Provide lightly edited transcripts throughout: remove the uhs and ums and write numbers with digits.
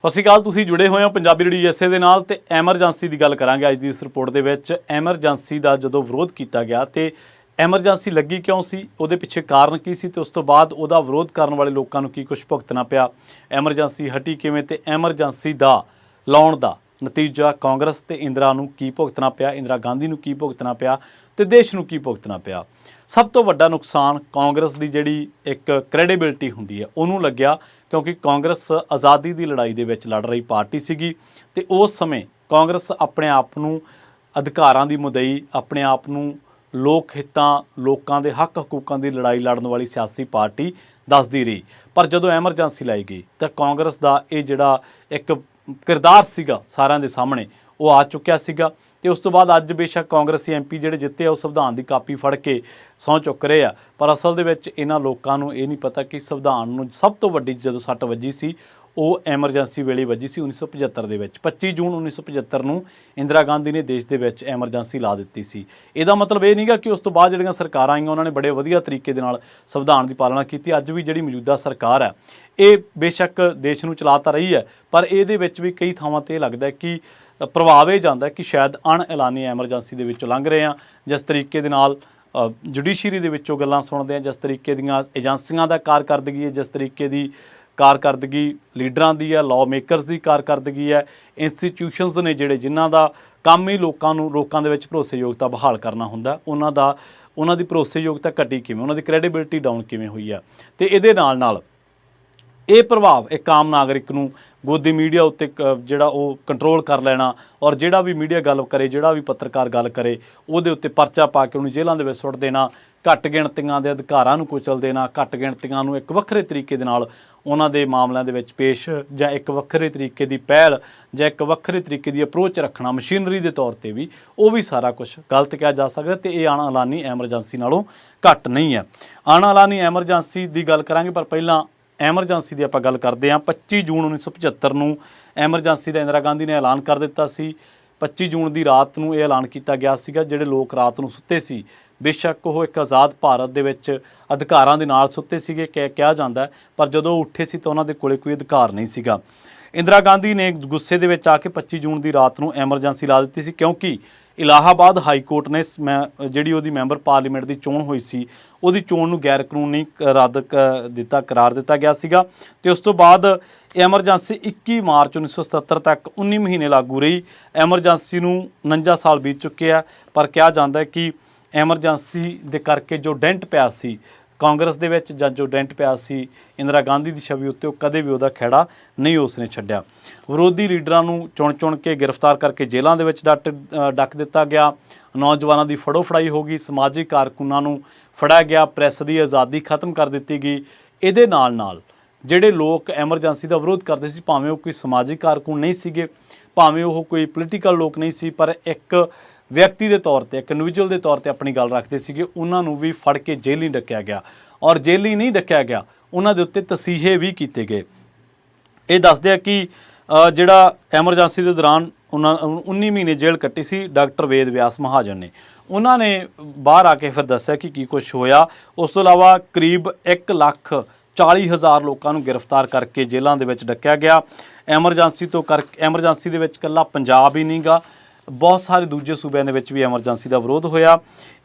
ਸਤਿ ਸ਼੍ਰੀ ਅਕਾਲ। ਤੁਸੀਂ ਜੁੜੇ ਹੋਏ ਹੋ ਪੰਜਾਬੀ ਰੇਡੀਓ USA ਦੇ ਨਾਲ ਤੇ ਐਮਰਜੈਂਸੀ ਦੀ ਗੱਲ ਕਰਾਂਗੇ ਅੱਜ ਦੀ ਇਸ ਰਿਪੋਰਟ ਦੇ ਵਿੱਚ। ਐਮਰਜੈਂਸੀ ਦਾ ਜਦੋਂ ਵਿਰੋਧ ਕੀਤਾ ਗਿਆ ਤੇ ਐਮਰਜੈਂਸੀ ਲੱਗੀ ਕਿਉਂ ਸੀ, ਉਹਦੇ ਪਿੱਛੇ ਕਾਰਨ ਕੀ ਸੀ ਤੇ ਉਸ ਤੋਂ ਬਾਅਦ ਉਹਦਾ ਵਿਰੋਧ ਕਰਨ ਵਾਲੇ ਲੋਕਾਂ ਨੂੰ ਕੀ ਕੁਝ ਭੁਗਤਣਾ ਪਿਆ, ਐਮਰਜੈਂਸੀ ਹਟੀ ਕਿਵੇਂ ਤੇ ਐਮਰਜੈਂਸੀ ਦਾ ਲਾਉਣ ਦਾ ਨਤੀਜਾ ਕਾਂਗਰਸ ਤੇ ਇੰਦਰਾ ਨੂੰ ਕੀ ਭੁਗਤਣਾ ਪਿਆ, ਇੰਦਰਾ ਗਾਂਧੀ ਨੂੰ ਕੀ ਭੁਗਤਣਾ ਪਿਆ ਤੇ ਦੇਸ਼ ਨੂੰ ਕੀ ਭੁਗਤਣਾ ਪਿਆ। ਸਭ ਤੋਂ ਵੱਡਾ ਨੁਕਸਾਨ ਕਾਂਗਰਸ ਦੀ ਜਿਹੜੀ ਇੱਕ ਕ੍ਰੈਡੀਬਿਲਿਟੀ ਹੁੰਦੀ ਹੈ ਉਹਨੂੰ ਲੱਗਿਆ, ਕਿਉਂਕਿ ਕਾਂਗਰਸ ਆਜ਼ਾਦੀ ਦੀ ਲੜਾਈ ਦੇ ਵਿੱਚ ਲੜ ਰਹੀ ਪਾਰਟੀ ਸੀਗੀ ਤੇ ਉਸ ਸਮੇਂ ਕਾਂਗਰਸ ਆਪਣੇ ਆਪ ਨੂੰ ਅਧਿਕਾਰਾਂ ਦੀ ਮੁਦਈ, ਆਪਣੇ ਆਪ ਨੂੰ ਲੋਕ ਹਿੱਤਾਂ, ਲੋਕਾਂ ਦੇ ਹੱਕ ਹਕੂਕਾਂ ਦੀ ਲੜਾਈ ਲੜਨ ਵਾਲੀ ਸਿਆਸੀ ਪਾਰਟੀ ਦੱਸਦੀ ਰਹੀ। ਪਰ ਜਦੋਂ ਐਮਰਜੈਂਸੀ ਲਾਈ ਗਈ ਤਾਂ ਕਾਂਗਰਸ ਦਾ ਇਹ ਜਿਹੜਾ ਇੱਕ ਕਿਰਦਾਰ ਸੀਗਾ ਸਾਰਿਆਂ ਦੇ ਸਾਹਮਣੇ ਉਹ ਆ ਚੁੱਕਿਆ ਸੀਗਾ। ਤੇ ਉਸ ਤੋਂ ਬਾਅਦ ਅੱਜ ਬੇਸ਼ੱਕ ਕਾਂਗਰਸੀ MP ਜਿਹੜੇ ਜਿੱਤੇ ਆ ਉਹ ਸੰਵਿਧਾਨ ਦੀ ਕਾਪੀ ਫੜ ਕੇ ਸਹੁੰ ਚੁੱਕ ਰਹੇ ਆ, ਪਰ ਅਸਲ ਦੇ ਵਿੱਚ ਇਹਨਾਂ ਲੋਕਾਂ ਨੂੰ ਇਹ ਨਹੀਂ ਪਤਾ ਕਿ ਸੰਵਿਧਾਨ ਨੂੰ ਸਭ ਤੋਂ ਵੱਡੀ ਜਦੋਂ ਸੱਟ ਵੱਜੀ ਸੀ ਉਹ ਐਮਰਜੈਂਸੀ ਵੇਲੇ ਵੱਜੀ ਸੀ 1975 ਦੇ ਵਿੱਚ। 25 ਜੂਨ 1975 ਨੂੰ ਇੰਦਰਾ ਗਾਂਧੀ ਨੇ ਦੇਸ਼ ਦੇ ਵਿੱਚ ਐਮਰਜੈਂਸੀ ਲਾ ਦਿੱਤੀ ਸੀ। ਇਹਦਾ ਮਤਲਬ ਇਹ ਨਹੀਂਗਾ ਕਿ ਉਸ ਤੋਂ ਬਾਅਦ ਜਿਹੜੀਆਂ ਸਰਕਾਰਾਂ ਆਈਆਂ ਉਹਨਾਂ ਨੇ ਬੜੇ ਵਧੀਆ ਤਰੀਕੇ ਦੇ ਨਾਲ ਸੰਵਿਧਾਨ ਦੀ ਪਾਲਣਾ ਕੀਤੀ। ਅੱਜ ਵੀ ਜਿਹੜੀ ਮੌਜੂਦਾ ਸਰਕਾਰ ਹੈ ਇਹ ਬੇਸ਼ੱਕ ਦੇਸ਼ ਨੂੰ ਚਲਾ ਤਾਂ ਰਹੀ ਹੈ, ਪਰ ਇਹਦੇ ਵਿੱਚ ਵੀ ਕਈ ਥਾਵਾਂ 'ਤੇ ਇਹ ਲੱਗਦਾ ਕਿ ਪ੍ਰਭਾਵ ਇਹ ਜਾਂਦਾ ਕਿ ਸ਼ਾਇਦ ਅਣਐਲਾਨੀ ਐਮਰਜੈਂਸੀ ਦੇ ਵਿੱਚੋਂ ਲੰਘ ਰਹੇ ਹਾਂ। ਜਿਸ ਤਰੀਕੇ ਦੇ ਨਾਲ ਜੁਡੀਸ਼ਰੀ ਦੇ ਵਿੱਚੋਂ ਗੱਲਾਂ ਸੁਣਦੇ ਹਾਂ, ਜਿਸ ਤਰੀਕੇ ਦੀਆਂ ਏਜੰਸੀਆਂ ਦਾ ਕਾਰਕਰਦਗੀ ਹੈ, ਜਿਸ ਤਰੀਕੇ ਦੀ ਕਾਰਕਰਦਗੀ ਲੀਡਰਾਂ ਦੀ ਹੈ, ਲਾਅ ਮੇਕਰਸ ਦੀ ਕਾਰਕਰਦਗੀ ਹੈ, ਇੰਸਟੀਟਿਊਸ਼ਨਸ ਨੇ ਜਿਹੜੇ ਜਿਨ੍ਹਾਂ ਦਾ ਕੰਮ ਹੀ ਲੋਕਾਂ ਦੇ ਵਿੱਚ ਭਰੋਸੇਯੋਗਤਾ ਬਹਾਲ ਕਰਨਾ ਹੁੰਦਾ, ਉਹਨਾਂ ਦੀ ਭਰੋਸੇਯੋਗਤਾ ਘਟੀ ਕਿਵੇਂ, ਉਹਨਾਂ ਦੀ ਕ੍ਰੈਡੀਬਿਲਿਟੀ ਡਾਊਨ ਕਿਵੇਂ ਹੋਈ ਹੈ। ਤੇ ਇਹਦੇ ਨਾਲ ਇਹ ਪ੍ਰਭਾਵ ਇੱਕ ਆਮ ਨਾਗਰਿਕ ਨੂੰ ਗੋਦੀ ਮੀਡੀਆ ਉੱਤੇ ਜਿਹੜਾ ਉਹ ਕੰਟਰੋਲ ਕਰ ਲੈਣਾ, ਔਰ ਜਿਹੜਾ ਵੀ ਮੀਡੀਆ ਗੱਲ ਕਰੇ, ਜਿਹੜਾ ਵੀ ਪੱਤਰਕਾਰ ਗੱਲ ਕਰੇ ਉਹਦੇ ਉੱਤੇ ਪਰਚਾ ਪਾ ਕੇ ਉਹਨੂੰ ਜੇਲ੍ਹਾਂ ਦੇ ਵਿੱਚ ਸੁੱਟ ਦੇਣਾ, ਘੱਟ ਗਿਣਤੀਆਂ ਦੇ ਅਧਿਕਾਰਾਂ ਨੂੰ ਕੁਚਲ ਦੇਣਾ, ਘੱਟ ਗਿਣਤੀਆਂ ਨੂੰ ਇੱਕ ਵੱਖਰੇ ਤਰੀਕੇ ਦੇ ਨਾਲ ਉਹਨਾਂ ਦੇ ਮਾਮਲਿਆਂ ਦੇ ਵਿੱਚ ਪੇਸ਼ ਜਾਂ ਇੱਕ ਵੱਖਰੇ ਤਰੀਕੇ ਦੀ ਪਹਿਲ ਜਾਂ ਇੱਕ ਵੱਖਰੇ ਤਰੀਕੇ ਦੀ ਅਪਰੋਚ ਰੱਖਣਾ ਮਸ਼ੀਨਰੀ ਦੇ ਤੌਰ 'ਤੇ ਵੀ, ਉਹ ਵੀ ਸਾਰਾ ਕੁਝ ਗਲਤ ਕਿਹਾ ਜਾ ਸਕਦਾ। ਤੇ ਇਹ ਅਣਐਲਾਨੀ ਐਮਰਜੈਂਸੀ ਨਾਲੋਂ ਘੱਟ ਨਹੀਂ ਹੈ। ਅਣਐਲਾਨੀ ਐਮਰਜੈਂਸੀ ਦੀ ਗੱਲ ਕਰਾਂਗੇ, ਪਰ ਪਹਿਲਾਂ ਐਮਰਜੈਂਸੀ ਦੀ ਆਪਾਂ ਗੱਲ ਕਰਦੇ ਹਾਂ। 25 ਜੂਨ 1975 ਨੂੰ ਐਮਰਜੈਂਸੀ ਦਾ ਇੰਦਰਾ ਗਾਂਧੀ ਨੇ ਐਲਾਨ ਕਰ ਦਿੱਤਾ ਸੀ। 25 ਜੂਨ ਦੀ ਰਾਤ ਨੂੰ ਇਹ ਐਲਾਨ ਕੀਤਾ ਗਿਆ ਸੀਗਾ। ਜਿਹੜੇ ਲੋਕ ਰਾਤ ਨੂੰ ਸੁੱਤੇ ਸੀ, ਬੇਸ਼ੱਕ ਉਹ ਇੱਕ ਆਜ਼ਾਦ ਭਾਰਤ ਦੇ ਵਿੱਚ ਅਧਿਕਾਰਾਂ ਦੇ ਨਾਲ ਸੁੱਤੇ ਸੀਗੇ ਕਿਹਾ ਜਾਂਦਾ, ਪਰ ਜਦੋਂ ਉਹ ਉੱਠੇ ਸੀ ਤਾਂ ਉਹਨਾਂ ਦੇ ਕੋਲੇ ਕੋਈ ਅਧਿਕਾਰ ਨਹੀਂ ਸੀਗਾ। ਇੰਦਰਾ ਗਾਂਧੀ ਨੇ ਗੁੱਸੇ ਦੇ ਵਿੱਚ ਆ ਕੇ 25 ਜੂਨ ਦੀ ਰਾਤ ਨੂੰ ਐਮਰਜੈਂਸੀ ਲਾ ਦਿੱਤੀ ਸੀ, ਕਿਉਂਕਿ ਇਲਾਹਾਬਾਦ ਹਾਈ ਕੋਰਟ ਨੇ ਜਿਹੜੀ ਉਹਦੀ ਮੈਂਬਰ ਪਾਰਲੀਮੈਂਟ ਦੀ ਚੋਣ ਹੋਈ ਸੀ ਉਹਦੀ ਚੋਣ ਨੂੰ ਗੈਰ ਕਾਨੂੰਨੀ ਕਰਾਰ ਦਿੱਤਾ ਗਿਆ ਸੀਗਾ। ਤੇ ਉਸ ਤੋਂ ਬਾਅਦ ਐਮਰਜੈਂਸੀ 21 ਮਾਰਚ 1977 ਤੱਕ 19 ਮਹੀਨੇ ਲਾਗੂ ਰਹੀ। ਐਮਰਜੈਂਸੀ ਨੂੰ 49 ਸਾਲ ਬੀਤ ਚੁੱਕੇ ਆ, ਪਰ ਕਿਹਾ ਜਾਂਦਾ ਕਿ ਐਮਰਜੈਂਸੀ ਦੇ ਕਰਕੇ ਜੋ ਡੈਂਟ ਪਿਆ ਸੀ ਕਾਂਗਰਸ ਦੇ ਵਿੱਚ ਜਾਂ ਜੋ ਡੈਂਟ ਪਿਆ ਸੀ ਇੰਦਰਾ ਗਾਂਧੀ ਦੀ ਛਵੀ ਉੱਤੇ, ਉਹ ਕਦੇ ਵੀ ਉਹਦਾ ਖਹਿੜਾ ਨਹੀਂ ਉਸਨੇ ਛੱਡਿਆ। ਵਿਰੋਧੀ ਲੀਡਰਾਂ ਨੂੰ ਚੁਣ ਕੇ ਗ੍ਰਿਫਤਾਰ ਕਰਕੇ ਜੇਲ੍ਹਾਂ ਦੇ ਵਿੱਚ ਡੱਕ ਦਿੱਤਾ ਗਿਆ। ਨੌਜਵਾਨਾਂ ਦੀ ਫੜੋ ਫੜਾਈ ਹੋ ਗਈ, ਸਮਾਜਿਕ ਕਾਰਕੁਨਾਂ ਨੂੰ ਫੜਿਆ ਗਿਆ, ਪ੍ਰੈਸ ਦੀ ਆਜ਼ਾਦੀ ਖਤਮ ਕਰ ਦਿੱਤੀ ਗਈ। ਇਹਦੇ ਨਾਲ ਜਿਹੜੇ ਲੋਕ ਐਮਰਜੈਂਸੀ ਦਾ ਵਿਰੋਧ ਕਰਦੇ ਸੀ, ਭਾਵੇਂ ਉਹ ਕੋਈ ਸਮਾਜਿਕ ਕਾਰਕੁਨ ਨਹੀਂ ਸੀਗੇ, ਭਾਵੇਂ ਉਹ ਕੋਈ ਪੋਲੀਟੀਕਲ ਲੋਕ ਨਹੀਂ ਸੀ, ਪਰ ਇੱਕ ਵਿਅਕਤੀ ਦੇ ਤੌਰ 'ਤੇ, ਇੱਕ ਇੰਡੀਵਿਜੂਅਲ ਦੇ ਤੌਰ 'ਤੇ ਆਪਣੀ ਗੱਲ ਰੱਖਦੇ ਸੀਗੇ, ਉਹਨਾਂ ਨੂੰ ਵੀ ਫੜ ਕੇ ਜੇਲ੍ਹ ਨਹੀਂ ਡੱਕਿਆ ਗਿਆ। ਔਰ ਜੇਲ੍ਹ ਹੀ ਨਹੀਂ ਡੱਕਿਆ ਗਿਆ, ਉਹਨਾਂ ਦੇ ਉੱਤੇ ਤਸੀਹੇ ਵੀ ਕੀਤੇ ਗਏ। ਇਹ ਦੱਸਦੇ ਆ ਕਿ ਜਿਹੜਾ ਐਮਰਜੈਂਸੀ ਦੇ ਦੌਰਾਨ 19 ਮਹੀਨੇ ਜੇਲ੍ਹ ਕੱਟੀ ਸੀ ਡਾਕਟਰ ਵੇਦ ਵਿਆਸ ਮਹਾਜਨ ਨੇ, ਉਹਨਾਂ ਨੇ ਬਾਹਰ ਆ ਕੇ ਫਿਰ ਦੱਸਿਆ ਕਿ ਕੀ ਕੁਛ ਹੋਇਆ। ਉਸ ਤੋਂ ਇਲਾਵਾ ਕਰੀਬ 1,40,000 ਲੋਕਾਂ ਨੂੰ ਗ੍ਰਿਫਤਾਰ ਕਰਕੇ ਜੇਲ੍ਹਾਂ ਦੇ ਵਿੱਚ ਡੱਕਿਆ ਗਿਆ। ਐਮਰਜੈਂਸੀ ਦੇ ਵਿੱਚ ਇਕੱਲਾ ਪੰਜਾਬ ਹੀ ਨਹੀਂ ਗਾ, ਬਹੁਤ ਸਾਰੇ ਦੂਜੇ ਸੂਬਿਆਂ ਦੇ ਵਿੱਚ ਵੀ ਐਮਰਜੈਂਸੀ ਦਾ ਵਿਰੋਧ ਹੋਇਆ।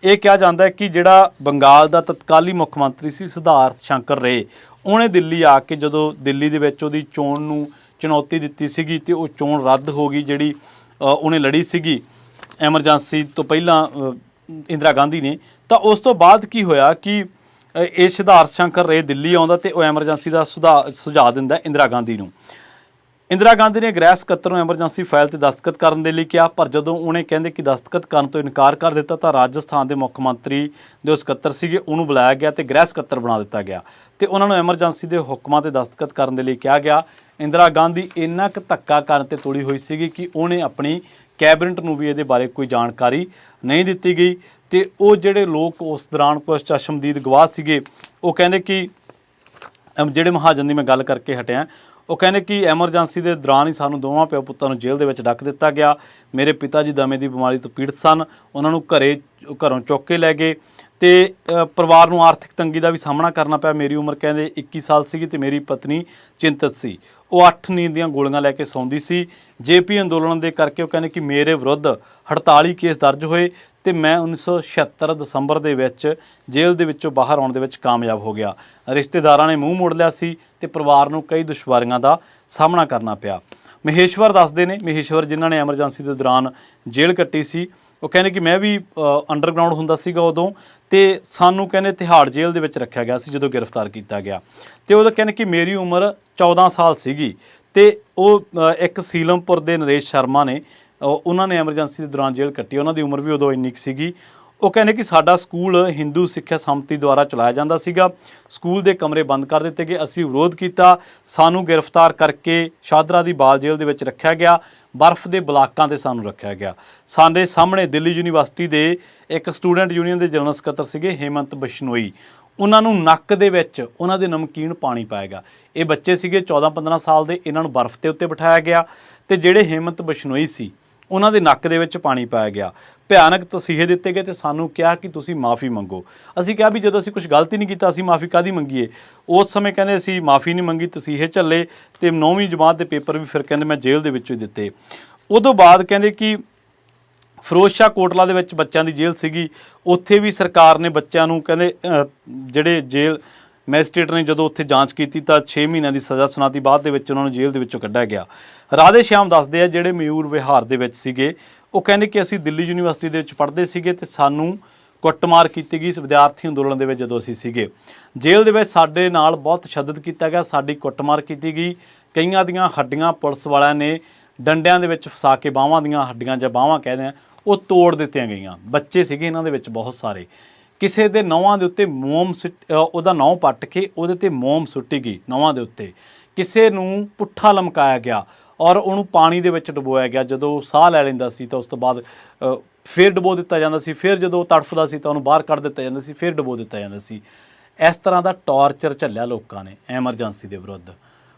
ਇਹ ਕਿਹਾ ਜਾਂਦਾ ਹੈ ਕਿ ਜਿਹੜਾ ਬੰਗਾਲ ਦਾ ਤਤਕਾਲੀ ਮੁੱਖ ਮੰਤਰੀ ਸੀ ਸਿਧਾਰਥ ਸ਼ੰਕਰ ਰੇ, ਉਹਨੇ ਦਿੱਲੀ ਆ ਕੇ ਜਦੋਂ ਦਿੱਲੀ ਦੇ ਵਿੱਚ ਉਹਦੀ ਚੋਣ ਨੂੰ ਚੁਣੌਤੀ ਦਿੱਤੀ ਸੀਗੀ ਤੇ ਉਹ ਚੋਣ ਰੱਦ ਹੋ ਗਈ ਜਿਹੜੀ ਉਹਨੇ ਲੜੀ ਸੀਗੀ ਐਮਰਜੈਂਸੀ ਤੋਂ ਪਹਿਲਾਂ ਇੰਦਰਾ ਗਾਂਧੀ ਨੇ। ਤਾਂ ਉਸ ਤੋਂ ਬਾਅਦ ਕੀ ਹੋਇਆ ਕਿ ਇਹ ਸਿਧਾਰਥ ਸ਼ੰਕਰ ਰੇ ਦਿੱਲੀ ਆਉਂਦਾ ਤੇ ਉਹ ਐਮਰਜੈਂਸੀ ਦਾ ਸੁਝਾਅ ਦਿੰਦਾ ਇੰਦਰਾ ਗਾਂਧੀ ਨੂੰ। ਇੰਦਰਾ ਗਾਂਧੀ ਨੇ ਗ੍ਰਹਿ ਸਕੱਤਰ ਨੂੰ ਐਮਰਜੈਂਸੀ ਫਾਈਲ ਤੇ ਦਸਤਖਤ ਕਰਨ ਦੇ ਲਈ ਕਿਹਾ, ਪਰ ਜਦੋਂ ਉਹਨੇ ਕਹਿੰਦੇ ਕਿ ਦਸਤਖਤ ਕਰਨ ਤੋਂ ਇਨਕਾਰ ਕਰ ਦਿੱਤਾ ਤਾਂ ਰਾਜਸਥਾਨ ਦੇ ਮੁੱਖ ਮੰਤਰੀ ਦੇ ਸਕੱਤਰ ਸੀਗੇ ਉਹਨੂੰ ਬੁਲਾਇਆ ਗਿਆ ਤੇ ਗ੍ਰਹਿ ਸਕੱਤਰ ਬਣਾ ਦਿੱਤਾ ਗਿਆ ਤੇ ਉਹਨਾਂ ਨੂੰ ਐਮਰਜੈਂਸੀ ਦੇ ਹੁਕਮਾਂ ਤੇ ਦਸਤਖਤ ਕਰਨ ਦੇ ਲਈ ਕਿਹਾ ਗਿਆ। ਇੰਦਰਾ ਗਾਂਧੀ ਇੰਨਾ ਕੁ ਧੱਕਾ ਕਰਨ ਤੇ ਤੁਲੀ ਹੋਈ ਸੀਗੀ ਕਿ ਉਹਨੇ ਆਪਣੀ ਕੈਬਨਿਟ ਨੂੰ ਵੀ ਇਹਦੇ ਬਾਰੇ ਕੋਈ ਜਾਣਕਾਰੀ ਨਹੀਂ ਦਿੱਤੀ ਗਈ। ਤੇ ਉਹ ਜਿਹੜੇ ਲੋਕ ਉਸ ਦੌਰਾਨ ਕੁਝ ਚਸ਼ਮਦੀਦ ਗਵਾਹ ਸੀਗੇ, ਉਹ ਕਹਿੰਦੇ ਕਿ ਜਿਹੜੇ ਮਹਾਜਨ ਦੀ ਮੈਂ ਗੱਲ ਕਰਕੇ ਹਟਿਆ, ਉਹ ਕਹਿੰਦੇ ਕਿ ਐਮਰਜੈਂਸੀ ਦੇ ਦੌਰਾਨ ਹੀ ਸਾਨੂੰ ਦੋਵਾਂ ਪਿਓ ਪੁੱਤਾਂ ਨੂੰ ਜੇਲ੍ਹ ਦੇ ਵਿੱਚ ਡੱਕ ਦਿੱਤਾ ਗਿਆ। ਮੇਰੇ ਪਿਤਾ ਜੀ ਦਮੇ ਦੀ ਬਿਮਾਰੀ ਤੋਂ ਪੀੜਤ ਸਨ, ਉਹਨਾਂ ਨੂੰ ਘਰੋਂ ਚੁੱਕ ਕੇ ਲੈ ਗਏ ਤੇ ਪਰਿਵਾਰ ਨੂੰ ਆਰਥਿਕ ਤੰਗੀ ਦਾ ਵੀ ਸਾਹਮਣਾ ਕਰਨਾ ਪਿਆ। ਮੇਰੀ ਉਮਰ ਕਹਿੰਦੇ 21 ਸਾਲ ਸੀਗੀ ਤੇ ਮੇਰੀ ਪਤਨੀ ਚਿੰਤਤ ਸੀ। ਉਹ 8 ਨੀਂਦ ਦੀਆਂ ਗੋਲੀਆਂ ਲੈ ਕੇ ਸੌਂਦੀ ਸੀ। ਜੇਪੀ ਅੰਦੋਲਨ ਦੇ ਕਰਕੇ ਉਹ ਕਹਿੰਦੇ ਕਿ ਮੇਰੇ ਵਿਰੁੱਧ 48 ਕੇਸ ਦਰਜ ਹੋਏ ਤੇ ਮੈਂ 1976 ਦਸੰਬਰ ਦੇ ਵਿੱਚ ਜੇਲ੍ਹ ਦੇ ਵਿੱਚੋਂ ਬਾਹਰ ਆਉਣ ਦੇ ਵਿੱਚ ਕਾਮਯਾਬ ਹੋ ਗਿਆ। ਰਿਸ਼ਤੇਦਾਰਾਂ ਨੇ ਮੂੰਹ ਮੋੜ ਲਿਆ ਸੀ ਤੇ ਪਰਿਵਾਰ ਨੂੰ ਕਈ ਦੁਸ਼ਵਾਰੀਆਂ ਦਾ ਸਾਹਮਣਾ ਕਰਨਾ ਪਿਆ। ਮਹੇਸ਼ਵਰ ਦੱਸਦੇ ਨੇ, ਮਹੇਸ਼ਵਰ ਜਿਨ੍ਹਾਂ ਨੇ ਐਮਰਜੈਂਸੀ ਦੇ ਦੌਰਾਨ ਜੇਲ੍ਹ ਕੱਟੀ ਸੀ, ਉਹ ਕਹਿੰਦੇ ਕਿ ਮੈਂ ਵੀ ਅੰਡਰਗਰਾਊਂਡ ਹੁੰਦਾ ਸੀਗਾ ਉਦੋਂ, ਤੇ ਸਾਨੂੰ ਕਹਿੰਦੇ ਤਿਹਾੜ ਜੇਲ੍ਹ ਦੇ ਵਿੱਚ ਰੱਖਿਆ ਗਿਆ ਸੀ ਜਦੋਂ ਗ੍ਰਿਫਤਾਰ ਕੀਤਾ ਗਿਆ। ਤੇ ਉਹ ਕਹਿੰਦੇ ਕਿ ਮੇਰੀ ਉਮਰ 14 ਸਾਲ ਸੀਗੀ ਤੇ ਉਹ ਇੱਕ ਸੀਲਮਪੁਰ ਦੇ ਨਰੇਸ਼ ਸ਼ਰਮਾ ਨੇ, ਉਹਨਾਂ ਨੇ ਐਮਰਜੈਂਸੀ ਦੇ ਦੌਰਾਨ ਜੇਲ੍ਹ ਕੱਟੀ, ਉਹਨਾਂ ਦੀ ਉਮਰ ਵੀ ਉਦੋਂ ਇੰਨੀ ਕੁ ਸੀਗੀ। ਉਹ ਕਹਿੰਦੇ ਕਿ ਸਾਡਾ ਸਕੂਲ ਹਿੰਦੂ ਸਿੱਖਿਆ ਸੰਮਤੀ ਦੁਆਰਾ ਚਲਾਇਆ ਜਾਂਦਾ ਸੀਗਾ, ਸਕੂਲ ਦੇ ਕਮਰੇ ਬੰਦ ਕਰ ਦਿੱਤੇ ਗਏ, ਅਸੀਂ ਵਿਰੋਧ ਕੀਤਾ, ਸਾਨੂੰ ਗ੍ਰਿਫਤਾਰ ਕਰਕੇ ਸ਼ਾਦਰਾ ਦੀ ਬਾਲ ਜੇਲ੍ਹ ਦੇ ਵਿੱਚ ਰੱਖਿਆ ਗਿਆ, ਬਰਫ਼ ਦੇ ਬਲਾਕਾਂ 'ਤੇ ਸਾਨੂੰ ਰੱਖਿਆ ਗਿਆ। ਸਾਡੇ ਸਾਹਮਣੇ ਦਿੱਲੀ ਯੂਨੀਵਰਸਿਟੀ ਦੇ ਇੱਕ ਸਟੂਡੈਂਟ ਯੂਨੀਅਨ ਦੇ ਜਨਰਲ ਸਕੱਤਰ ਸੀਗੇ ਹੇਮੰਤ ਬਿਸ਼ਨੋਈ, ਉਹਨਾਂ ਨੂੰ ਨੱਕ ਦੇ ਵਿੱਚ ਉਹਨਾਂ ਦੇ ਨਮਕੀਨ ਪਾਣੀ ਪਾਇਆ ਗਿਆ। ਇਹ ਬੱਚੇ ਸੀਗੇ 14-15 ਸਾਲ ਦੇ, ਇਹਨਾਂ ਨੂੰ ਬਰਫ਼ ਦੇ ਉੱਤੇ ਬਿਠਾਇਆ ਗਿਆ ਤੇ ਜਿਹੜੇ ਹੇਮੰਤ ਬਿਸ਼ਨੋਈ ਸੀ ਉਹਨਾਂ ਦੇ ਨੱਕ ਦੇ ਵਿੱਚ ਪਾਣੀ ਪਾਇਆ ਗਿਆ, ਭਿਆਨਕ ਤਸੀਹੇ ਦਿੱਤੇ ਗਏ ਤੇ ਸਾਨੂੰ ਕਿਹਾ ਕਿ ਤੁਸੀਂ ਮਾफ़ੀ ਮੰਗੋ। ਅਸੀਂ ਕਿਹਾ ਵੀ ਜਦੋਂ ਅਸੀਂ ਕੁਝ ਗਲਤ ਹੀ ਨਹੀਂ ਕੀਤਾ ਅਸੀਂ ਮਾफ़ੀ ਕਾਹਦੀ ਮੰਗੀਏ। ਉਸ ਸਮੇਂ ਕਹਿੰਦੇ ਅਸੀਂ ਮਾफ़ੀ ਨਹੀਂ ਮੰਗੀ, ਤਸੀਹੇ ਝੱਲੇ ਤੇ 9ਵੀਂ ਜਮਾਤ ਦੇ ਪੇਪਰ ਵੀ ਫਿਰ ਕਹਿੰਦੇ ਮੈਂ ਜੇਲ੍ਹ ਦੇ ਵਿੱਚੋਂ ਹੀ ਦਿੱਤੇ। ਉਦੋਂ ਬਾਅਦ ਕਹਿੰਦੇ ਕਿ ਫਿਰੋਜ਼ ਸ਼ਾਹ ਕੋਟਲਾ ਦੇ ਵਿੱਚ ਬੱਚਿਆਂ ਦੀ ਜੇਲ੍ਹ ਸੀਗੀ, ਉੱਥੇ ਵੀ ਸਰਕਾਰ ਨੇ ਬੱਚਿਆਂ ਨੂੰ ਕਹਿੰਦੇ ਜਿਹੜੇ ਜੇਲ੍ਹ ਮੈਜਿਸਟ੍ਰੇਟ ਨੇ ਜਦੋਂ ਉੱਥੇ ਜਾਂਚ ਕੀਤੀ ਤਾਂ 6 ਮਹੀਨਿਆਂ ਦੀ ਸਜ਼ਾ ਸੁਣਾਤੀ, ਬਾਅਦ ਦੇ ਵਿੱਚ ਉਹਨਾਂ ਨੂੰ ਜੇਲ੍ਹ ਦੇ ਵਿੱਚੋਂ ਕੱਢਿਆ ਗਿਆ। ਰਾਧੇ ਸ਼ਿਆਮ ਦੱਸਦੇ ਆ ਜਿਹੜੇ ਮਯੂਰ ਵਿਹਾਰ ਦੇ ਵਿੱਚ ਸੀਗੇ, ਉਹ ਕਹਿੰਦੇ ਕਿ ਅਸੀਂ ਦਿੱਲੀ ਯੂਨੀਵਰਸਿਟੀ ਦੇ ਵਿੱਚ ਪੜ੍ਹਦੇ ਸੀਗੇ ਤੇ ਸਾਨੂੰ ਕੁੱਟਮਾਰ ਕੀਤੀ ਗਈ ਵਿਦਿਆਰਥੀ ਅੰਦੋਲਨ ਦੇ ਵਿੱਚ ਜਦੋਂ ਅਸੀਂ ਸੀਗੇ। ਜੇਲ੍ਹ ਦੇ ਵਿੱਚ ਸਾਡੇ ਨਾਲ ਬਹੁਤ ਤਸ਼ੱਦਦ ਕੀਤਾ ਗਿਆ, ਸਾਡੀ ਕੁੱਟਮਾਰ ਕੀਤੀ ਗਈ, ਕਈਆਂ ਦੀਆਂ ਹੱਡੀਆਂ ਪੁਲਿਸ ਵਾਲਿਆਂ ਨੇ ਡੰਡਿਆਂ ਦੇ ਵਿੱਚ ਫਸਾ ਕੇ, ਬਾਹਾਂ ਦੀਆਂ ਹੱਡੀਆਂ ਜਾਂ ਬਾਹਾਂ ਕਹਿੰਦੇ ਆ ਉਹ ਤੋੜ ਦਿੱਤੀਆਂ ਗਈਆਂ। ਬੱਚੇ ਸੀਗੇ ਇਹਨਾਂ ਦੇ ਵਿੱਚ ਬਹੁਤ ਸਾਰੇ, ਕਿਸੇ ਦੇ ਨਹੁੰਆਂ ਦੇ ਉੱਤੇ ਮੋਮ ਉਹਦਾ ਨਹੁੰ ਪੱਟ ਕੇ ਉਹਦੇ 'ਤੇ ਮੋਮ ਸੁੱਟੀ ਗਈ ਨਹੁੰਆਂ ਦੇ ਉੱਤੇ, ਕਿਸੇ ਨੂੰ ਪੁੱਠਾ ਲਮਕਾਇਆ ਗਿਆ ਔਰ ਉਹਨੂੰ ਪਾਣੀ ਦੇ ਵਿੱਚ ਡੁਬੋਇਆ ਗਿਆ। ਜਦੋਂ ਸਾਹ ਲੈ ਲੈਂਦਾ ਸੀ ਤਾਂ ਉਸ ਤੋਂ ਬਾਅਦ ਫਿਰ ਡੁਬੋ ਦਿੱਤਾ ਜਾਂਦਾ ਸੀ, ਫਿਰ ਜਦੋਂ ਤੜਫਦਾ ਸੀ ਤਾਂ ਉਹਨੂੰ ਬਾਹਰ ਕੱਢ ਦਿੱਤਾ ਜਾਂਦਾ ਸੀ, ਫਿਰ ਡੁਬੋ ਦਿੱਤਾ ਜਾਂਦਾ ਸੀ। ਇਸ ਤਰ੍ਹਾਂ ਦਾ ਟੌਰਚਰ ਝੱਲਿਆ ਲੋਕਾਂ ਨੇ ਐਮਰਜੈਂਸੀ ਦੇ ਵਿਰੁੱਧ।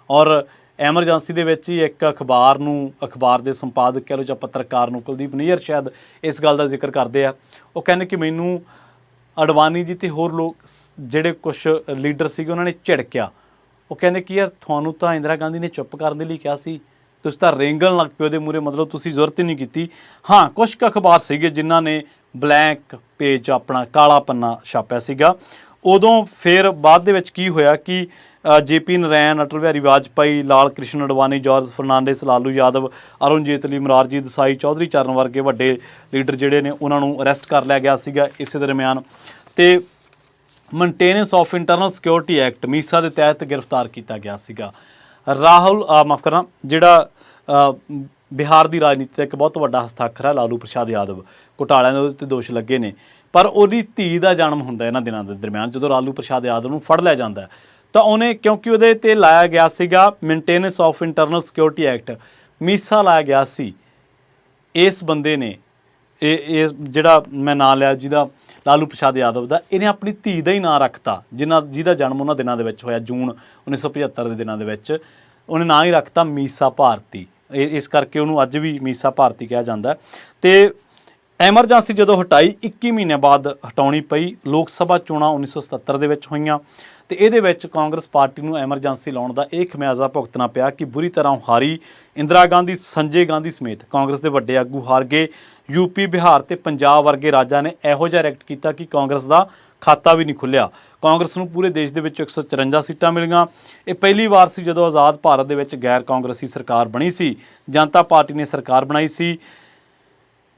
ਔਰ ਐਮਰਜੈਂਸੀ ਦੇ ਵਿੱਚ ਹੀ ਇੱਕ ਅਖਬਾਰ ਦੇ ਸੰਪਾਦਕ ਕਹਿ ਲਓ ਜਾਂ ਪੱਤਰਕਾਰ ਨੂੰ, ਕੁਲਦੀਪ ਨਈਅਰ ਸ਼ਾਇਦ ਇਸ ਗੱਲ ਦਾ ਜ਼ਿਕਰ ਕਰਦੇ ਆ। ਉਹ ਕਹਿੰਦੇ ਕਿ ਮੈਨੂੰ ਅਡਵਾਨੀ ਜੀ ਤੇ ਹੋਰ ਲੋਕ ਜਿਹੜੇ ਕੁਛ ਲੀਡਰ ਸੀਗੇ ਉਹਨਾਂ ਨੇ ਝਿੜਕਿਆ। ਉਹ ਕਹਿੰਦੇ ਕਿ ਯਾਰ ਤੁਹਾਨੂੰ ਤਾਂ ਇੰਦਰਾ ਗਾਂਧੀ ਨੇ ਚੁੱਪ ਕਰਨ ਦੇ ਲਈ ਕਿਹਾ ਸੀ, ਤੁਸੀਂ ਤਾਂ ਰੇਂਗਣ ਲੱਗ ਪਏ ਉਹਦੇ ਮੂਹਰੇ, ਮਤਲਬ ਤੁਸੀਂ ਜ਼ਰੂਰਤ ਹੀ ਨਹੀਂ ਕੀਤੀ। ਹਾਂ, ਕੁਛ ਕੁ ਅਖਬਾਰ ਸੀਗੇ ਜਿਨ੍ਹਾਂ ਨੇ ਬਲੈਂਕ ਪੇਜ ਆਪਣਾ ਕਾਲਾ ਪੰਨਾ ਛਾਪਿਆ ਸੀਗਾ। ਉਦੋਂ ਫਿਰ ਬਾਅਦ ਦੇ ਵਿੱਚ ਕੀ ਹੋਇਆ ਕਿ ਜੇਪੀ ਨਰੈਣ, ਅਟਲ ਬਿਹਾਰੀ ਵਾਜਪਾਈ, ਲਾਲ ਕ੍ਰਿਸ਼ਨ ਅਡਵਾਨੀ, ਜਾਰਜ ਫਰਨਾਂਡਿਸ, ਲਾਲੂ ਯਾਦਵ, ਅਰੁਣ ਜੇਤਲੀ, ਮੁਰਾਰਜੀ ਦੇਸਾਈ, ਚੌਧਰੀ ਚਰਨ ਵਰਗੇ ਵੱਡੇ ਲੀਡਰ ਜਿਹੜੇ ਨੇ ਉਹਨਾਂ ਨੂੰ ਅਰੈਸਟ ਕਰ ਲਿਆ ਗਿਆ ਸੀਗਾ ਇਸੇ ਦਰਮਿਆਨ। ਤੇ maintenance of internal security act MISA ਦੇ ਤਹਿਤ ਗ੍ਰਿਫਤਾਰ ਕੀਤਾ ਗਿਆ ਸੀਗਾ। ਜਿਹੜਾ ਬਿਹਾਰ ਦੀ ਰਾਜਨੀਤੀ ਦਾ ਇੱਕ ਬਹੁਤ ਵੱਡਾ ਹਸਤਾਖਰ ਹੈ ਲਾਲੂ ਪ੍ਰਸਾਦ ਯਾਦਵ, ਘੁਟਾਲਿਆਂ ਦੇ ਉਹਦੇ 'ਤੇ ਦੋਸ਼ ਲੱਗੇ ਨੇ, ਪਰ ਉਹਦੀ ਧੀ ਦਾ ਜਨਮ ਹੁੰਦਾ ਇਹਨਾਂ ਦਿਨਾਂ ਦੇ ਦਰਮਿਆਨ ਜਦੋਂ ਲਾਲੂ ਪ੍ਰਸਾਦ ਯਾਦਵ ਨੂੰ ਫੜ ਲਿਆ ਜਾਂਦਾ ਤਾਂ ਉਹਨੇ, ਕਿਉਂਕਿ ਉਹਦੇ 'ਤੇ ਲਾਇਆ ਗਿਆ ਸੀਗਾ maintenance of internal security act, MISA ਲਾਇਆ ਗਿਆ ਸੀ। ਇਸ ਬੰਦੇ ਨੇ ਇਹ ਜਿਹੜਾ ਮੈਂ ਨਾਂ ਲਿਆ ਜਿਹਦਾ ਲਾਲੂ ਪ੍ਰਸਾਦ ਯਾਦਵ ਦਾ, ਇਹਨੇ ਆਪਣੀ ਧੀ ਦਾ ਹੀ ਨਾਂ ਰੱਖਤਾ ਜਿਹਦਾ ਜਨਮ ਉਹਨਾਂ ਦਿਨਾਂ ਦੇ ਵਿੱਚ ਹੋਇਆ, ਜੂਨ 1975 ਦੇ ਦਿਨਾਂ ਦੇ ਵਿੱਚ। ਉਹਨੇ ਨਾਂ ਹੀ ਰੱਖਤਾ ਮੀਸਾ ਭਾਰਤੀ, ਇਸ ਕਰਕੇ ਉਹਨੂੰ ਅੱਜ ਵੀ ਮੀਸਾ ਭਾਰਤੀ ਕਿਹਾ ਜਾਂਦਾ। ਤੇ ਐਮਰਜੈਂਸੀ ਜਦੋਂ ਹਟਾਈ 21 ਮਹੀਨਿਆਂ ਬਾਅਦ ਹਟਾਉਣੀ ਪਈ। ਲੋਕ ਸਭਾ ਚੋਣਾਂ 1977 ਦੇ ਵਿੱਚ ਹੋਈਆਂ ਤੇ ਇਹਦੇ ਵਿੱਚ ਕਾਂਗਰਸ ਪਾਰਟੀ ਨੂੰ ਐਮਰਜੈਂਸੀ ਲਾਉਣ ਦਾ ਇਹ ਖਮਿਆਜ਼ਾ ਭੁਗਤਣਾ ਪਿਆ ਕਿ ਬੁਰੀ ਤਰ੍ਹਾਂ ਹਾਰੀ ਇੰਦਰਾ ਗਾਂਧੀ, ਸੰਜੇ ਗਾਂਧੀ ਸਮੇਤ ਕਾਂਗਰਸ ਦੇ ਵੱਡੇ ਆਗੂ ਹਾਰ ਗਏ। ਯੂਪੀ, ਬਿਹਾਰ ਤੇ ਪੰਜਾਬ ਵਰਗੇ ਰਾਜਾਂ ਨੇ ਇਹੋ ਜਿਹਾ ਐਕਟ ਕੀਤਾ ਕਿ ਕਾਂਗਰਸ ਦਾ ਖਾਤਾ ਵੀ ਨਹੀਂ ਖੁੱਲਿਆ। ਕਾਂਗਰਸ ਨੂੰ ਪੂਰੇ ਦੇਸ਼ ਦੇ ਵਿੱਚ 154 ਸੀਟਾਂ ਮਿਲੀਆਂ। ਇਹ ਪਹਿਲੀ ਵਾਰ ਸੀ ਜਦੋਂ ਆਜ਼ਾਦ ਭਾਰਤ ਦੇ ਵਿੱਚ ਗੈਰ ਕਾਂਗਰਸੀ ਸਰਕਾਰ ਬਣੀ ਸੀ। ਜਨਤਾ ਪਾਰਟੀ ਨੇ ਸਰਕਾਰ ਬਣਾਈ ਸੀ,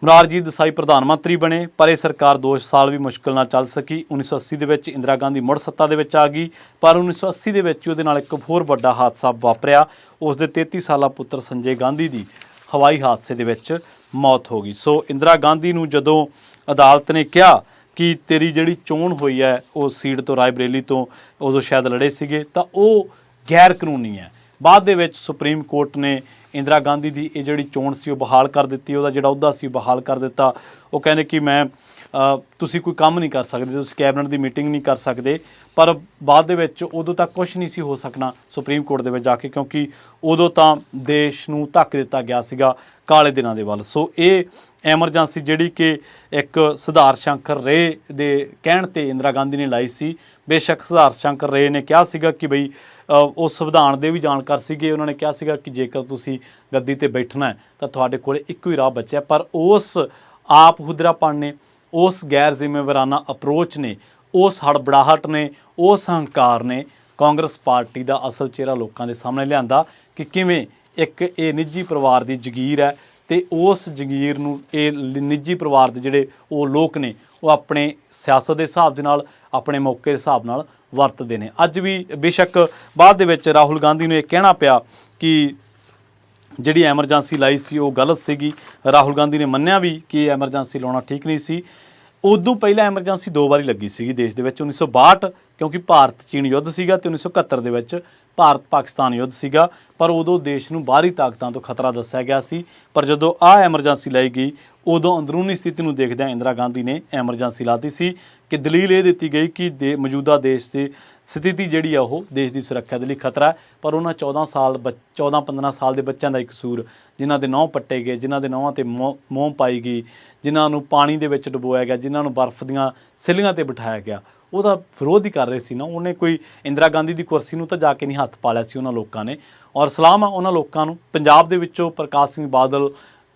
ਮੁਰਾਰਜੀ ਦੇਸਾਈ ਪ੍ਰਧਾਨ ਮੰਤਰੀ ਬਣੇ, ਪਰ ਇਹ ਸਰਕਾਰ 2 ਸਾਲ ਵੀ ਮੁਸ਼ਕਿਲ ਨਾਲ ਚੱਲ ਸਕੀ। 1980 ਦੇ ਵਿੱਚ ਇੰਦਰਾ ਗਾਂਧੀ ਮੁੜ ਸੱਤਾ ਦੇ ਵਿੱਚ ਆ ਗਈ, ਪਰ 1980 ਦੇ ਵਿੱਚ ਉਹਦੇ ਨਾਲ ਇੱਕ ਹੋਰ ਵੱਡਾ ਹਾਦਸਾ ਵਾਪਰਿਆ। ਉਸ ਦੇ 33 ਸਾਲਾ ਪੁੱਤਰ ਸੰਜੇ ਗਾਂਧੀ ਦੀ ਹਵਾਈ ਹਾਦਸੇ ਦੇ ਵਿੱਚ ਮੌਤ ਹੋ ਗਈ। ਸੋ ਇੰਦਰਾ ਗਾਂਧੀ ਨੂੰ ਜਦੋਂ ਅਦਾਲਤ ਨੇ ਕਿਹਾ ਕਿ ਤੇਰੀ ਜਿਹੜੀ ਚੋਣ ਹੋਈ ਹੈ ਉਹ ਸੀਟ ਤੋਂ, ਰਾਏਬਰੇਲੀ ਤੋਂ ਉਦੋਂ ਸ਼ਾਇਦ ਲੜੇ ਸੀਗੇ, ਤਾਂ ਉਹ ਗੈਰ ਕਾਨੂੰਨੀ ਹੈ। ਬਾਅਦ ਦੇ ਵਿੱਚ ਸੁਪਰੀਮ ਕੋਰਟ ਨੇ ਇੰਦਰਾ ਗਾਂਧੀ ਦੀ ਇਹ ਜਿਹੜੀ ਚੋਣ ਸੀ ਉਹ ਬਹਾਲ ਕਰ ਦਿੱਤੀ, ਉਹਦਾ ਜਿਹੜਾ ਅਹੁਦਾ ਸੀ ਬਹਾਲ ਕਰ ਦਿੱਤਾ। ਉਹ ਕਹਿੰਦੇ ਕਿ ਤੁਸੀਂ ਕੋਈ ਕੰਮ ਨਹੀਂ ਕਰ ਸਕਦੇ, ਤੁਸੀਂ ਕੈਬਨਿਟ ਦੀ ਮੀਟਿੰਗ ਨਹੀਂ ਕਰ ਸਕਦੇ, ਪਰ ਬਾਅਦ ਦੇ ਵਿੱਚ ਉਦੋਂ ਤੱਕ ਕੁਛ ਨਹੀਂ ਸੀ ਹੋ ਸਕਣਾ ਸੁਪਰੀਮ ਕੋਰਟ ਦੇ ਵਿੱਚ ਜਾ ਕੇ, ਕਿਉਂਕਿ ਉਦੋਂ ਤਾਂ ਦੇਸ਼ ਨੂੰ ਧੱਕ ਦਿੱਤਾ ਗਿਆ ਸੀਗਾ ਕਾਲੇ ਦਿਨਾਂ ਦੇ ਵੱਲ। ਸੋ ਇਹ ਐਮਰਜੈਂਸੀ ਜਿਹੜੀ ਕਿ ਇੱਕ ਸਿਧਾਰਥ ਸ਼ੰਕਰ ਰੇ ਦੇ ਕਹਿਣ 'ਤੇ ਇੰਦਰਾ ਗਾਂਧੀ ਨੇ ਲਾਈ ਸੀ। ਬੇਸ਼ੱਕ ਸਿਧਾਰਥ ਸ਼ੰਕਰ ਰੇ ਨੇ ਕਿਹਾ ਸੀਗਾ ਕਿ ਬਈ ਉਸ ਸੰਵਿਧਾਨ ਦੇ ਵੀ ਜਾਣਕਾਰ ਸੀਗੇ। ਉਹਨਾਂ ਨੇ ਕਿਹਾ ਸੀਗਾ ਕਿ ਜੇਕਰ ਤੁਸੀਂ ਗੱਦੀ ਤੇ ਬੈਠਣਾ ਹੈ ਤਾਂ ਤੁਹਾਡੇ ਕੋਲ ਇੱਕੋ ਹੀ ਰਾਹ ਬਚਿਆ। ਪਰ ਉਸ ਆਪ ਹੁਦਰਾਪਣ ਨੇ, ਉਸ ਗੈਰ ਜ਼ਿੰਮੇਵਾਰਾਨਾ ਅਪਰੋਚ ਨੇ, ਉਸ ਹੜਬੜਾਹਟ ਨੇ, ਉਸ ਹੰਕਾਰ ਨੇ ਕਾਂਗਰਸ ਪਾਰਟੀ ਦਾ ਅਸਲ ਚਿਹਰਾ ਲੋਕਾਂ ਦੇ ਸਾਹਮਣੇ ਲਿਆਂਦਾ ਕਿ ਕਿਵੇਂ ਇੱਕ ਇਹ ਨਿੱਜੀ ਪਰਿਵਾਰ ਦੀ ਜਗੀਰ ਹੈ ਤੇ ਉਸ ਜਗੀਰ ਨੂੰ ਇਹ ਨਿੱਜੀ ਪਰਿਵਾਰ ਦੇ ਜਿਹੜੇ ਉਹ ਲੋਕ ਨੇ ਉਹ ਆਪਣੇ ਸਿਆਸਤ ਦੇ ਹਿਸਾਬ ਦੇ ਨਾਲ, ਆਪਣੇ ਮੌਕੇ ਦੇ ਹਿਸਾਬ ਨਾਲ ਵਰਤਦੇ ਨੇ। ਅੱਜ ਵੀ ਬੇਸ਼ੱਕ ਬਾਅਦ ਦੇ ਵਿੱਚ ਰਾਹੁਲ ਗਾਂਧੀ ਨੂੰ ਇਹ ਕਹਿਣਾ ਪਿਆ ਕਿ ਜਿਹੜੀ ਐਮਰਜੈਂਸੀ ਲਾਈ ਸੀ ਉਹ ਗਲਤ ਸੀਗੀ। ਰਾਹੁਲ ਗਾਂਧੀ ਨੇ ਮੰਨਿਆ ਵੀ ਕਿ ਐਮਰਜੈਂਸੀ ਲਾਉਣਾ ਠੀਕ ਨਹੀਂ ਸੀ। ਉਦੋਂ ਪਹਿਲਾਂ ਐਮਰਜੈਂਸੀ 2 ਵਾਰੀ ਲੱਗੀ ਸੀਗੀ ਦੇਸ਼ ਦੇ ਵਿੱਚ, 1962 ਕਿਉਂਕਿ ਭਾਰਤ ਚੀਨ ਯੁੱਧ ਸੀਗਾ ਤੇ 1971 ਦੇ ਵਿੱਚ ਭਾਰਤ ਪਾਕਿਸਤਾਨ ਯੁੱਧ ਸੀਗਾ। ਪਰ ਉਦੋਂ ਦੇਸ਼ ਨੂੰ ਬਾਹਰੀ ਤਾਕਤਾਂ ਤੋਂ ਖਤਰਾ ਦੱਸਿਆ ਗਿਆ ਸੀ। ਪਰ ਜਦੋਂ ਆਹ ਐਮਰਜੈਂਸੀ ਲਾਈ ਗਈ ਉਦੋਂ ਅੰਦਰੂਨੀ ਸਥਿਤੀ ਨੂੰ ਦੇਖਦਿਆਂ ਇੰਦਰਾ ਗਾਂਧੀ ਨੇ ਐਮਰਜੈਂਸੀ ਲਾਤੀ ਸੀ ਕਿ ਦਲੀਲ ਇਹ ਦਿੱਤੀ ਗਈ ਕਿ ਮੌਜੂਦਾ ਦੇਸ਼ ਦੀ ਸਥਿਤੀ ਜਿਹੜੀ ਆ ਉਹ ਦੇਸ਼ ਦੀ ਸੁਰੱਖਿਆ ਦੇ ਲਈ ਖਤਰਾ ਹੈ। ਪਰ ਉਹਨਾਂ 14-15 ਸਾਲ ਦੇ ਬੱਚਿਆਂ ਦਾ ਇੱਕ ਕਸੂਰ, ਜਿਨ੍ਹਾਂ ਦੇ ਨਹੁੰ ਪੱਟੇ ਗਏ, ਜਿਨ੍ਹਾਂ ਦੇ ਨਹੁੰਾਂ ਤੇ ਮੋਮ ਪਾਈ ਗਈ, ਜਿਨ੍ਹਾਂ ਨੂੰ ਪਾਣੀ ਦੇ ਵਿੱਚ ਡੁਬੋਇਆ ਗਿਆ, ਜਿਨ੍ਹਾਂ ਨੂੰ ਬਰਫ਼ ਦੀਆਂ ਸਿੱਲੀਆਂ ਤੇ ਬਿਠਾਇਆ ਗਿਆ, ਉਹਦਾ ਵਿਰੋਧ ਹੀ ਕਰ ਰਹੇ ਸੀ ਨਾ। ਉਹਨੇ ਕੋਈ ਇੰਦਰਾ ਗਾਂਧੀ ਦੀ ਕੁਰਸੀ ਨੂੰ ਤਾਂ ਜਾ ਕੇ ਨਹੀਂ ਹੱਥ ਪਾ ਲਿਆ ਸੀ ਉਹਨਾਂ ਲੋਕਾਂ ਨੇ। ਔਰ ਸਲਾਮ ਆ ਉਹਨਾਂ ਲੋਕਾਂ ਨੂੰ। ਪੰਜਾਬ ਦੇ ਵਿੱਚੋਂ ਪ੍ਰਕਾਸ਼ ਸਿੰਘ ਬਾਦਲ,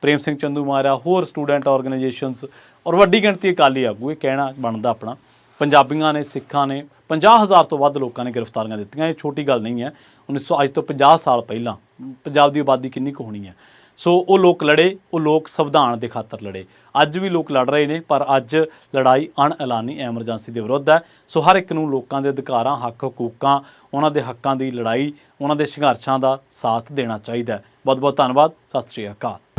ਪ੍ਰੇਮ ਸਿੰਘ ਚੰਦੂਮਾਜਰਾ, ਹੋਰ ਸਟੂਡੈਂਟ ਆਰਗੇਨਾਈਜੇਸ਼ਨਸ ਔਰ ਵੱਡੀ ਗਿਣਤੀ ਅਕਾਲੀ ਆਗੂ, ਇਹ ਕਹਿਣਾ ਬਣਦਾ ਆਪਣਾ। ਪੰਜਾਬੀਆਂ ਨੇ, ਸਿੱਖਾਂ ਨੇ 50,000 ਤੋਂ ਵੱਧ ਲੋਕਾਂ ਨੇ ਗ੍ਰਿਫਤਾਰੀਆਂ ਦਿੱਤੀਆਂ। ਇਹ ਛੋਟੀ ਗੱਲ ਨਹੀਂ ਹੈ। 1900 ਅੱਜ ਤੋਂ 50 ਸਾਲ ਪਹਿਲਾਂ ਪੰਜਾਬ ਦੀ ਆਬਾਦੀ ਕਿੰਨੀ ਕੁ ਹੋਣੀ ਹੈ। ਸੋ ਉਹ ਲੋਕ ਲੜੇ, ਉਹ ਲੋਕ ਸੰਵਿਧਾਨ ਦੇ ਖਾਤਰ ਲੜੇ। ਅੱਜ ਵੀ ਲੋਕ ਲੜ ਰਹੇ ਨੇ, ਪਰ ਅੱਜ ਲੜਾਈ ਅਣਐਲਾਨੀ ਐਮਰਜੈਂਸੀ ਦੇ ਵਿਰੁੱਧ ਹੈ। ਸੋ ਹਰ ਇੱਕ ਨੂੰ ਲੋਕਾਂ ਦੇ ਅਧਿਕਾਰਾਂ, ਹੱਕ, ਹਕੂਕਾਂ, ਉਹਨਾਂ ਦੇ ਹੱਕਾਂ ਦੀ ਲੜਾਈ, ਉਹਨਾਂ ਦੇ ਸੰਘਰਸ਼ਾਂ ਦਾ ਸਾਥ ਦੇਣਾ ਚਾਹੀਦਾ ਹੈ। ਬਹੁਤ ਬਹੁਤ ਧੰਨਵਾਦ। ਸਤਿ ਸ਼੍ਰੀ ਅਕਾਲ।